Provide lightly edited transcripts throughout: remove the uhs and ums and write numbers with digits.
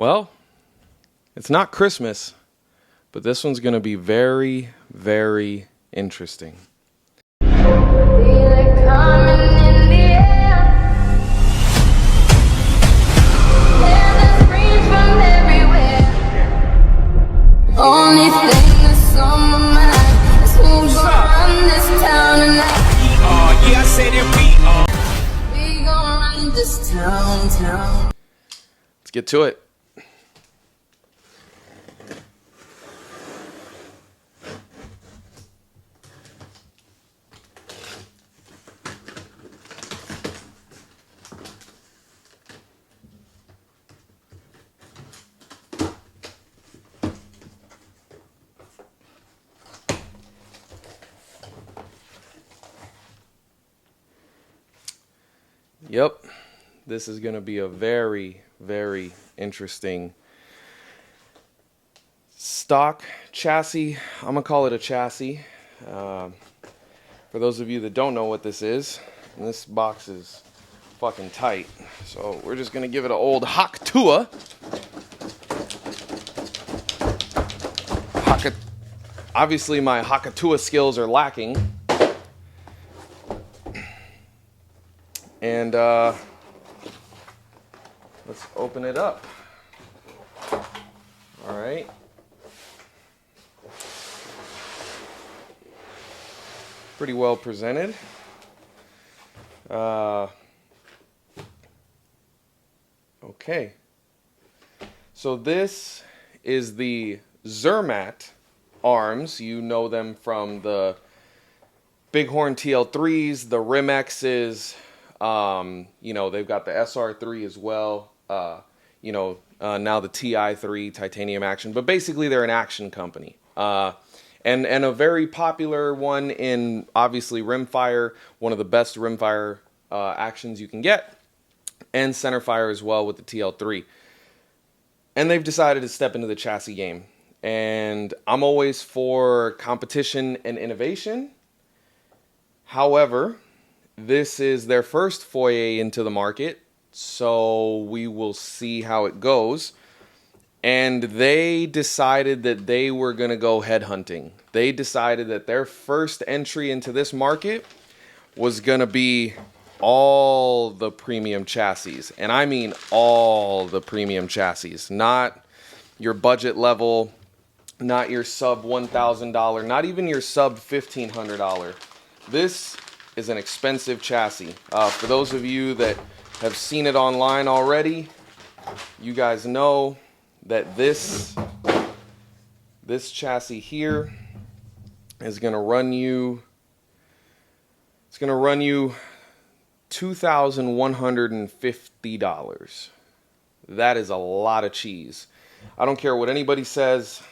Well, it's not Christmas, but this one's going to be very, very interesting. Only thing that's on my mind is who's gonna run this town tonight. Yeah, I said it, We gonna run this town. Let's get to it. Yep, this is going to be a very, very interesting stock chassis. I'm going to call it a chassis. For those of you that don't know what this is, this box is fucking tight. So we're just going to give it an old Hakatua. Obviously my Hakatua skills are lacking. And let's open it up. All right. Pretty well presented. Okay. So this is the Zermatt Arms. You know them from the Bighorn TL3s, the Rimexes. You know, they've got the SR3 as well, now the TI3 titanium action, but basically they're an action company, and a very popular one in obviously rimfire, one of the best rimfire, actions you can get, and centerfire as well with the TL3. And they've decided to step into the chassis game, and I'm always for competition and innovation. However, this is their first foray into the market, so we will see how it goes. And they decided that they were going to go headhunting. They decided that their first entry into this market was going to be all the premium chassis. And I mean all the premium chassis, not your budget level, not your sub $1,000, not even your sub $1,500. This is an expensive chassis. For those of you that have seen it online already, you guys know that this chassis here is going to run you, it's going to run you $2,150. That is a lot of cheese. I don't care what anybody says.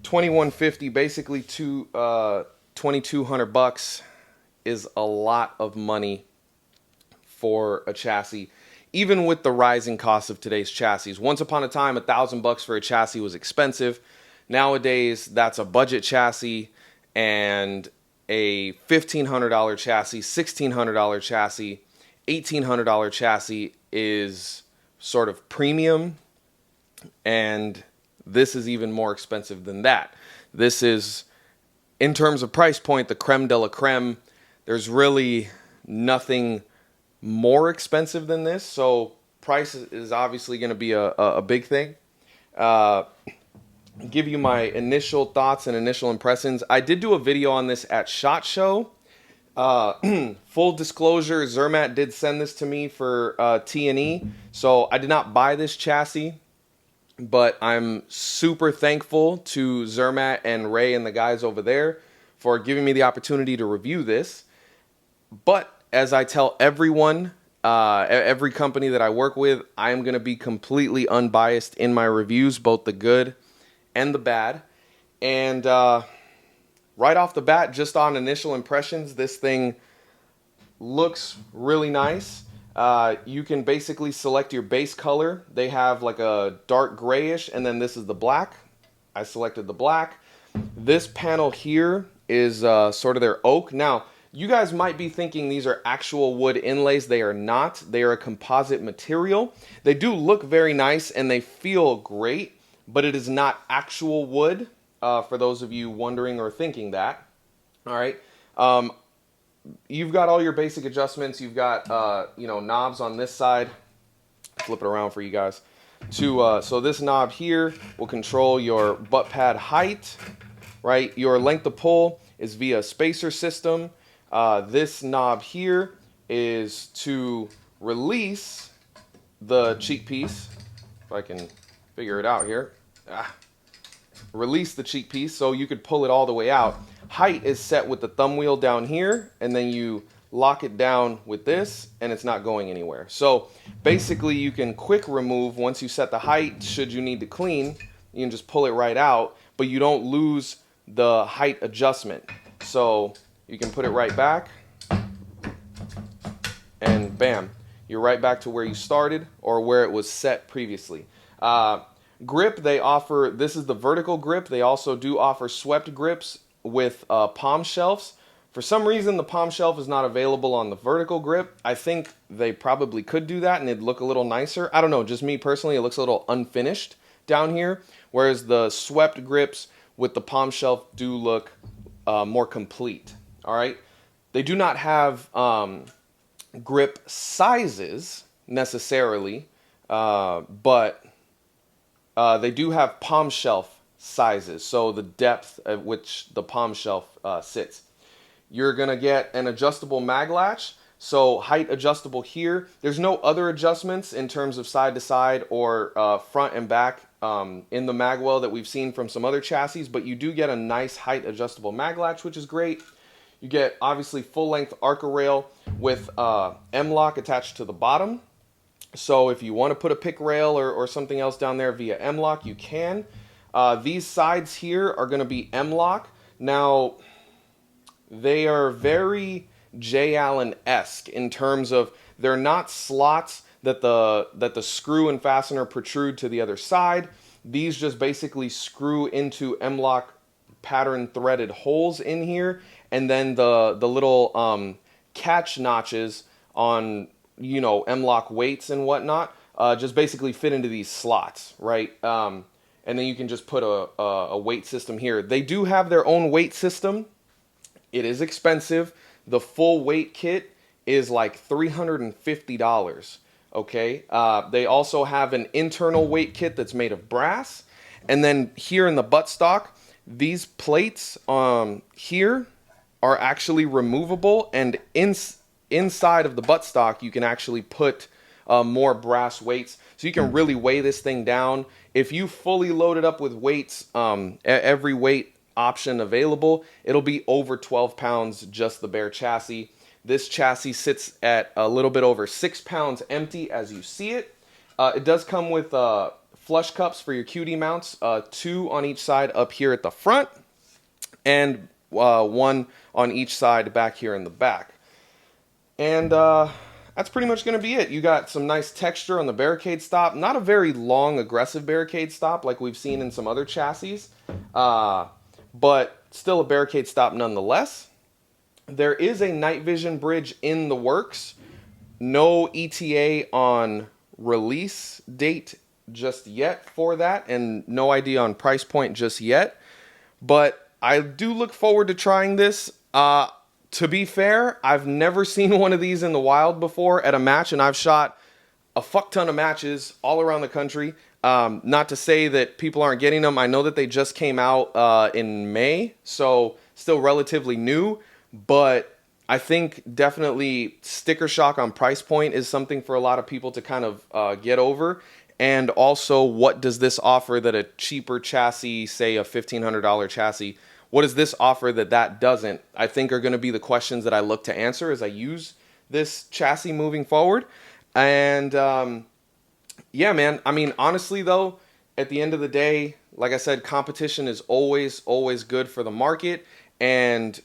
$2,150, basically $2,200 is a lot of money for a chassis, even with the rising cost of today's chassis. Once upon a time, $1,000 for a chassis was expensive. Nowadays, that's a budget chassis, and a $1,500 chassis, $1,600 chassis, $1,800 chassis is sort of premium, and this is even more expensive than that. This is, in terms of price point, the creme de la creme. There's really nothing more expensive than this, so price is obviously going to be a big thing. Give you my initial thoughts and initial impressions. I did do a video on this at SHOT Show. Full disclosure, Zermatt did send this to me for T&E, so I did not buy this chassis. But I'm super thankful to Zermatt and Ray and the guys over there for giving me the opportunity to review this. But as I tell everyone, every company that I work with, I am going to be completely unbiased in my reviews, both the good and the bad. And right off the bat, just on initial impressions, this thing looks really nice. You can basically select your base color. They have like a dark grayish, and then this is the black. I selected the black. This panel here is sort of their oak. Now, You guys might be thinking these are actual wood inlays. They are not. They are a composite material. They do look very nice and they feel great, but it is not actual wood, for those of you wondering or thinking that. All right. You've got all your basic adjustments. You've got, knobs on this side. Flip it around for you guys. So this knob here will control your butt pad height, right? Your length of pull is via spacer system. This knob here is to release the cheek piece. If I can figure it out here. Release the cheek piece so you could pull it all the way out. Height is set with the thumb wheel down here, and then you lock it down with this, and it's not going anywhere. So basically you can quick remove once you set the height. Should you need to clean, you can just pull it right out, but you don't lose the height adjustment. So you can put it right back, and bam, you're right back to where you started or where it was set previously. Grip, they offer, this is the vertical grip. They also do offer swept grips with palm shelves. For some reason, the palm shelf is not available on the vertical grip. I think they probably could do that and it'd look a little nicer. I don't know, just me personally, it looks a little unfinished down here, whereas the swept grips with the palm shelf do look more complete. All right, they do not have grip sizes necessarily, but they do have palm shelf sizes, so the depth at which the palm shelf sits. You're gonna get an adjustable mag latch, so height adjustable here. There's no other adjustments in terms of side to side or front and back in the magwell that we've seen from some other chassis, but you do get a nice height adjustable mag latch, which is great. You get obviously full length Arca rail with M-lock attached to the bottom. So if you want to put a pick rail or something else down there via M-lock, you can. These sides here are going to be M-lock. Now, they are very J. Allen-esque in terms of they're not slots that the screw and fastener protrude to the other side. These just basically screw into M-lock pattern threaded holes in here, and then the little catch notches on M-lock weights and whatnot just basically fit into these slots, right? And then you can just put a weight system here. They do have their own weight system. It is expensive. The full weight kit is like $350. Okay. They also have an internal weight kit that's made of brass, and then here in the buttstock, these plates here are actually removable, and inside of the buttstock you can actually put more brass weights, so you can really weigh this thing down. If you fully load it up with weights, every weight option available, it'll be over 12 pounds just the bare chassis. This chassis sits at a little bit over 6 pounds empty as you see it. It does come with flush cups for your QD mounts, 2 on each side up here at the front, and 1 on each side back here in the back. And that's pretty much going to be it. You got some nice texture on the barricade stop. Not a very long, aggressive barricade stop like we've seen in some other chassis, but still a barricade stop nonetheless. There is a night vision bridge in the works. No ETA on release date just yet for that, and no idea on price point just yet. But I do look forward to trying this. To be fair, I've never seen one of these in the wild before at a match, and I've shot a fuck ton of matches all around the country. Not to say that people aren't getting them. I know that they just came out in May, so still relatively new. But I think definitely sticker shock on price point is something for a lot of people to kind of get over. And also, what does this offer that a cheaper chassis, say a $1,500 chassis, what does this offer that doesn't? I think are going to be the questions that I look to answer as I use this chassis moving forward. And yeah, man, I mean, honestly, though, at the end of the day, like I said, competition is always good for the market. And,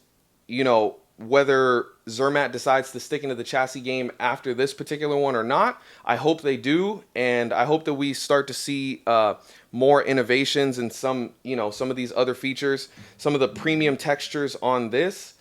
whether Zermatt decides to stick into the chassis game after this particular one or not, I hope they do. And I hope that we start to see more innovations and some of these other features, some of the premium textures on this.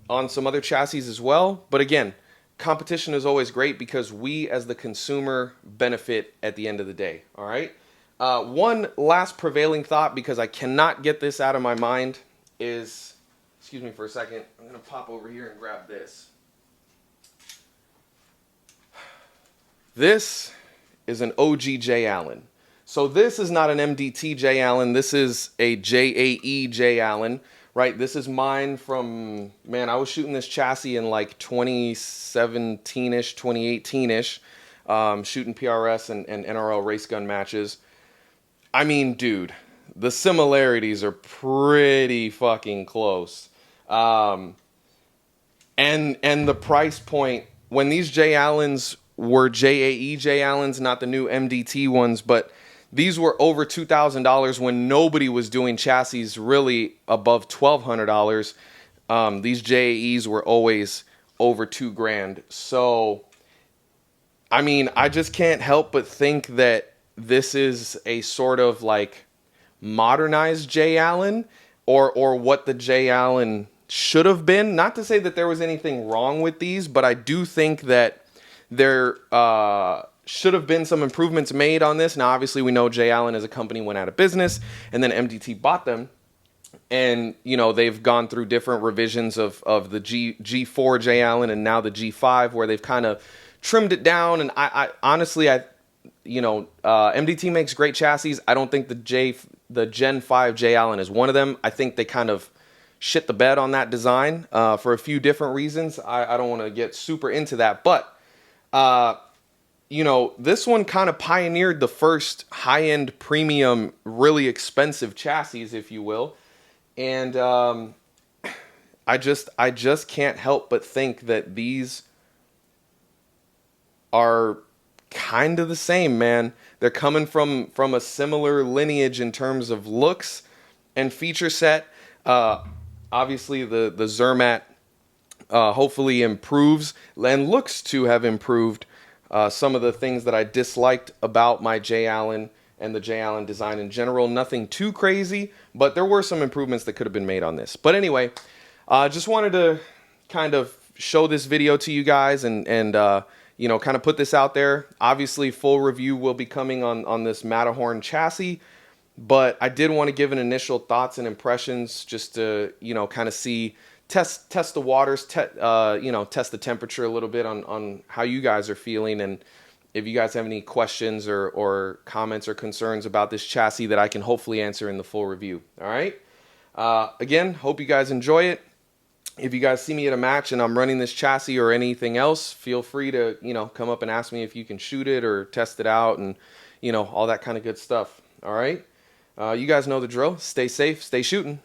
on some other chassis as well. But again, competition is always great because we as the consumer benefit at the end of the day. All right. One last prevailing thought, because I cannot get this out of my mind, is, excuse me for a second, I'm going to pop over here and grab this. This is an OG J. Allen. So this is not an MDT J. Allen. This is a JAE J. Allen, right? This is mine from, man, I was shooting this chassis in like 2017-ish, 2018-ish, shooting PRS and NRL race gun matches. I mean, dude, the similarities are pretty fucking close. And the price point, when these J. Allens were JAE J. Allens, not the new MDT ones, but these were over $2,000 when nobody was doing chassis really above $1,200. These JAEs were always over $2,000. So, I mean, I just can't help but think that this is a sort of like modernized J. Allen, or what the J. Allen should have been. Not to say that there was anything wrong with these, but I do think that there should have been some improvements made on this. Now, obviously, we know J. Allen as a company went out of business, and then MDT bought them. And, you know, they've gone through different revisions of the G4 J. Allen and now the G5, where they've kind of trimmed it down. And I honestly, MDT makes great chassis. I don't think the Gen 5 J. Allen is one of them. I think they kind of shit the bed on that design for a few different reasons. I don't want to get super into that, but this one kind of pioneered the first high-end premium, really expensive chassis, if you will. And I just can't help but think that these are kind of the same, man. They're coming from a similar lineage in terms of looks and feature set. Obviously, the Zermatt hopefully improves and looks to have improved some of the things that I disliked about my J. Allen and the J. Allen design in general. Nothing too crazy, but there were some improvements that could have been made on this. But anyway, just wanted to kind of show this video to you guys and kind of put this out there. Obviously, full review will be coming on this Matterhorn chassis, but I did want to give an initial thoughts and impressions just to, kind of test the waters, test the temperature a little bit on how you guys are feeling, and if you guys have any questions or comments or concerns about this chassis that I can hopefully answer in the full review. All right. Again, hope you guys enjoy it. If you guys see me at a match and I'm running this chassis or anything else, feel free to, come up and ask me if you can shoot it or test it out and, all that kind of good stuff. All right. You guys know the drill. Stay safe, stay shooting.